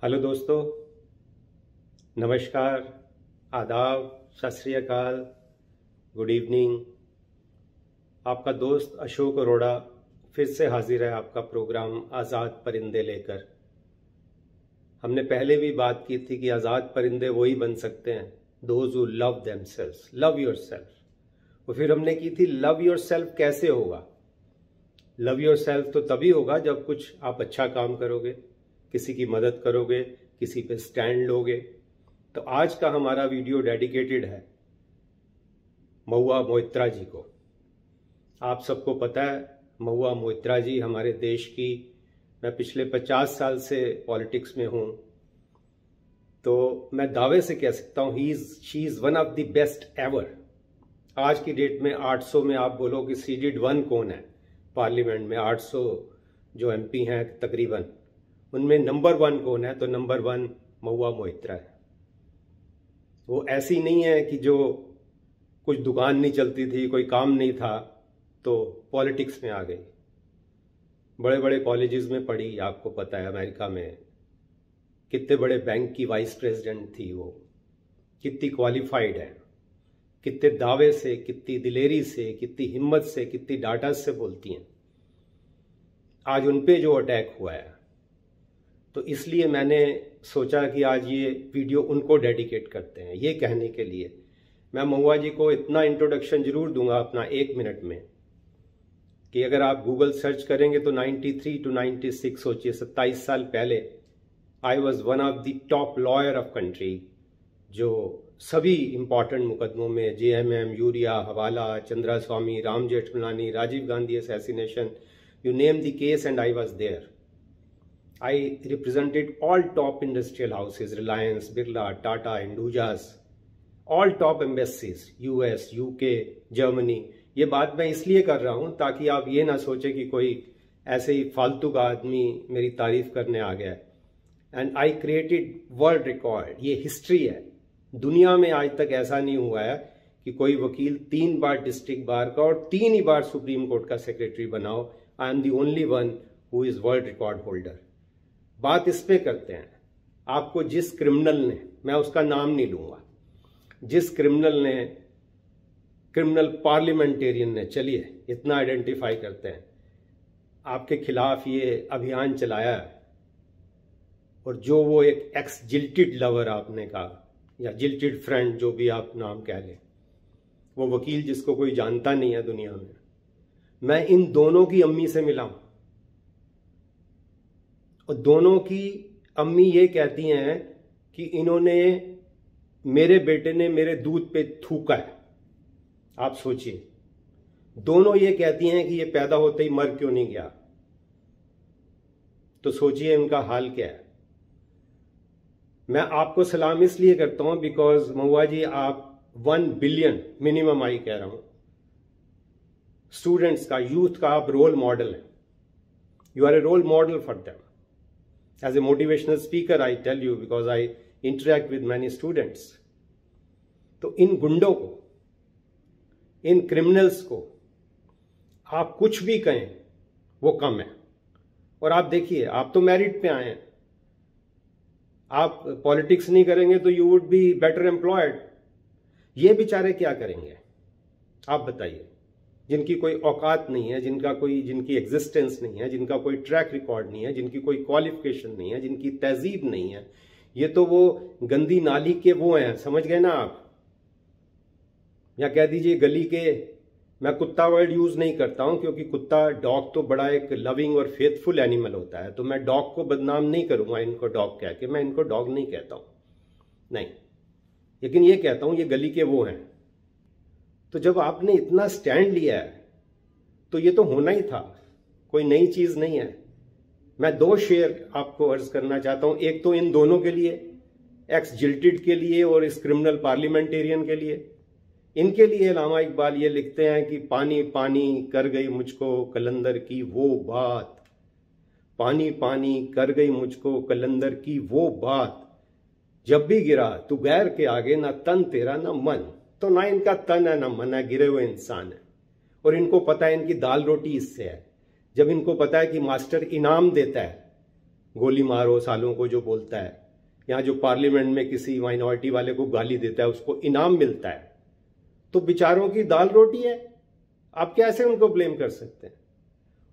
Hello दोस्तों, नमस्कार, आदाब, सत श्री अकाल, गुड इवनिंग। आपका दोस्त अशोक अरोड़ा फिर से हाजिर है आपका प्रोग्राम आज़ाद परिंदे लेकर। हमने पहले भी बात की थी कि आज़ाद परिंदे वही बन सकते हैं those who love themselves, love yourself. और फिर हमने की थी लव योरसेल्फ कैसे होगा। लव योरसेल्फ तो तभी होगा जब कुछ आप अच्छा काम करोगे, किसी की मदद करोगे, किसी पे स्टैंड लोगे। तो आज का हमारा वीडियो डेडिकेटेड है महुआ मोइत्रा जी को। आप सबको पता है महुआ मोइत्रा जी हमारे देश की, मैं पिछले 50 साल से पॉलिटिक्स में हूं, तो मैं दावे से कह सकता हूं she is one of the best ever. आज की डेट में 800 में आप बोलो कि सीडेड 1 कौन है पार्लियामेंट में, 800 जो एमपी हैं तकरीबन, उनमें नंबर 1 कौन है? तो नंबर 1 महुआ मोइत्रा है। वो ऐसी नहीं है कि जो कुछ दुकान नहीं चलती थी, कोई काम नहीं था तो पॉलिटिक्स में आ गई। बड़े बड़े कॉलेजेस में पढ़ी, आपको पता है अमेरिका में कितने बड़े बैंक की वाइस प्रेसिडेंट थी वो, कितनी क्वालिफाइड है, कितने दावे से, कितनी दिलेरी से, कितनी हिम्मत से, कितनी डाटा से बोलती हैं। आज उन पे जो अटैक हुआ है, तो इसलिए मैंने सोचा कि आज ये वीडियो उनको डेडिकेट करते हैं, ये कहने के लिए। मैं महुआ जी को इतना इंट्रोडक्शन जरूर दूंगा अपना 1 मिनट में कि अगर आप गूगल सर्च करेंगे तो 93 to 96, सोचिए 27 साल पहले, I was one of the top lawyer of country, जो सभी इंपॉर्टेंट मुकदमों में JMM, यूरिया, हवाला, Chandra Swami, Ram Jethmalani, Rajiv Gandhi assassination, you name the case and I was there. I represented all top industrial houses, Reliance, Birla, Tata, Hindujas, all top embassies, US, UK, Germany। ये बात मैं इसलिए कर रहा हूं ताकि आप ये ना सोचे कि कोई ऐसे ही फालतू का आदमी मेरी तारीफ करने आ गया। And I created world record, ये हिस्ट्री है। दुनिया में आज तक ऐसा नहीं हुआ है कि कोई वकील 3 बार डिस्ट्रिक्ट बार का और 3 ही बार सुप्रीम कोर्ट का सेक्रेटरी बनाओ। I am the only one who is world record holder. बात इस पे करते हैं। आपको जिस क्रिमिनल ने, मैं उसका नाम नहीं लूंगा, जिस क्रिमिनल पार्लियामेंटेरियन ने, चलिए इतना आइडेंटिफाई करते हैं, आपके खिलाफ ये अभियान चलाया है, और जो वो एक एक्स जिल्टेड लवर आपने कहा, या जिल्टेड फ्रेंड, जो भी आप नाम कह लें, वो वकील जिसको कोई जानता नहीं है दुनिया में, मैं इन दोनों की अम्मी से मिला हूं, और दोनों की अम्मी ये कहती हैं कि इन्होंने, मेरे बेटे ने मेरे दूध पे थूका है। आप सोचिए, दोनों ये कहती हैं कि ये पैदा होते ही मर क्यों नहीं गया। तो सोचिए इनका हाल क्या है। मैं आपको सलाम इसलिए करता हूं बिकॉज महुआ जी, आप 1 बिलियन मिनिमम, आई कह रहा हूं, स्टूडेंट्स का, यूथ का आप रोल मॉडल है। You are a role model for them. As a motivational speaker, I tell you because I interact with many students. तो इन गुंडों को, इन क्रिमिनल्स को आप कुछ भी कहें वो कम है। और आप देखिए, आप तो मेरिट पे आए हैं, आप पॉलिटिक्स नहीं करेंगे तो you would be better employed. ये बेचारे क्या करेंगे आप बताइए, जिनकी कोई औकात नहीं है, जिनकी एग्जिस्टेंस नहीं है, जिनका कोई ट्रैक रिकॉर्ड नहीं है, जिनकी कोई क्वालिफिकेशन नहीं है, जिनकी तहजीब नहीं है। ये तो वो गंदी नाली के वो हैं, समझ गए ना आप, या कह दीजिए गली के। मैं कुत्ता वर्ड यूज नहीं करता हूं क्योंकि कुत्ता, डॉग तो बड़ा एक लविंग और फेथफुल एनिमल होता है, तो मैं डॉग को बदनाम नहीं करूंगा इनको डॉग कह के। मैं इनको डॉग नहीं कहता हूं, नहीं, लेकिन ये कहता हूं ये गली के वो हैं। तो जब आपने इतना स्टैंड लिया है तो ये तो होना ही था, कोई नई चीज नहीं है। मैं 2 शेयर आपको अर्ज करना चाहता हूं, एक तो इन दोनों के लिए, एक्स जिल्टेड के लिए और इस क्रिमिनल पार्लियामेंटेरियन के लिए। इनके लिए अल्लामा इकबाल ये लिखते हैं कि पानी पानी कर गई मुझको कलंदर की वो बात, पानी पानी कर गई मुझको कलंदर की वो बात, जब भी गिरा तू गैर के आगे, ना तन तेरा ना मन। तो ना इनका तन है ना मन है, गिरे हुए इंसान है। और इनको पता है इनकी दाल रोटी इससे है। जब इनको पता है कि मास्टर इनाम देता है गोली मारो सालों को जो बोलता है, यहाँ जो पार्लियामेंट में किसी माइनॉरिटी वाले को गाली देता है उसको इनाम मिलता है, तो बेचारों की दाल रोटी है, आप कैसे उनको ब्लेम कर सकते हैं।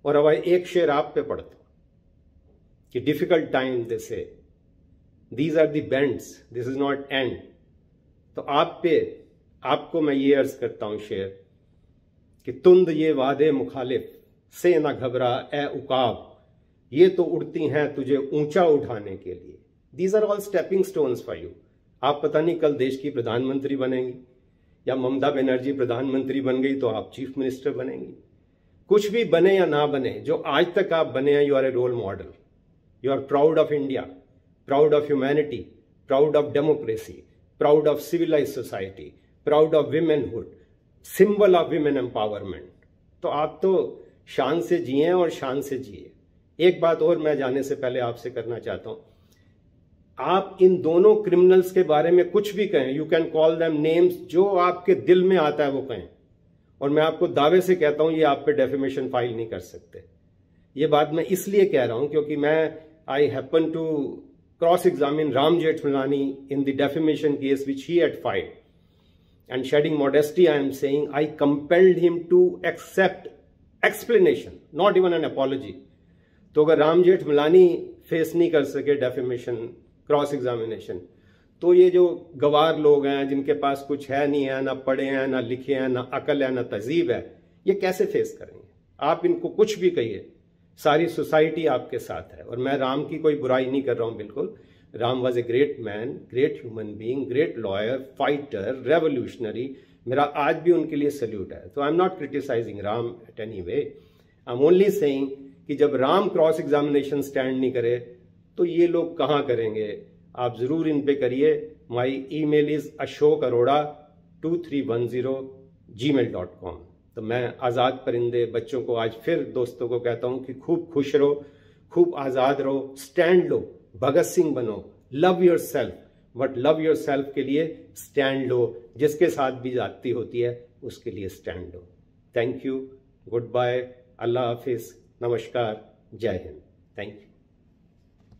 और अब एक शेर आप पे पढ़ता हूं कि difficult time they say these are the bends, this is not end. तो आपको मैं ये अर्ज करता हूं शेर कि तुंद ये वादे मुखालिफ से ना घबरा ए उकाब, ये तो उड़ती हैं तुझे ऊंचा उठाने के लिए। These are all stepping stones for you. आप पता नहीं कल देश की प्रधानमंत्री बनेंगी, या ममता बनर्जी प्रधानमंत्री बन गई तो आप चीफ मिनिस्टर बनेंगी। कुछ भी बने या ना बने, जो आज तक आप बने हैं, you are a role model. You are proud of India, proud of humanity, proud of democracy, proud of civilise society, proud of womanhood, symbol of women empowerment. तो आप तो शान से जिए और शान से जिए। एक बात और मैं जाने से पहले आपसे करना चाहता हूं, आप इन दोनों क्रिमिनल्स के बारे में कुछ भी कहें, you can call them names, जो आपके दिल में आता है वो कहें, और मैं आपको दावे से कहता हूं ये आप पे डेफेमेशन फाइल नहीं कर सकते। ये बात मैं इसलिए कह रहा हूं क्योंकि I happen to cross examine Ram Jethmalani in the defamation case which he had filed, and shedding modesty I am saying I compelled him to accept explanation, not even an apology. तो अगर राम जेठमलानी फेस नहीं कर सके डेफेमेशन क्रॉस एग्जामिनेशन, तो ये जो गवार लोग हैं जिनके पास कुछ है नहीं है, ना पढ़े हैं, ना लिखे हैं, ना अकल है, ना तहजीब है, ये कैसे फेस करेंगे। आप इनको कुछ भी कहिए, सारी सोसाइटी आपके साथ है। और मैं राम की कोई बुराई नहीं कर रहा हूं, बिल्कुल। Ram was a great man, great human being, great lawyer, fighter, revolutionary. मेरा आज भी उनके लिए सल्यूट है। तो I am not criticising Ram at any way, I am only saying कि जब राम क्रॉस एग्जामिनेशन स्टैंड नहीं करे तो ये लोग कहां करेंगे। आप जरूर इन पे करिए। My email is ashokaroda2310@gmail.com। तो मैं आज़ाद परिंदे बच्चों को आज फिर दोस्तों को कहता हूं कि खूब खुश रहो, खूब आज़ाद रहो, स्टैंड लो, भगत सिंह बनो, love your self, but love your self के लिए स्टैंड लो। जिसके साथ भी जाती होती है उसके लिए स्टैंड लो। थैंक यू, गुड बाय, अल्लाह हाफिज, नमस्कार, जय हिंद, थैंक यू।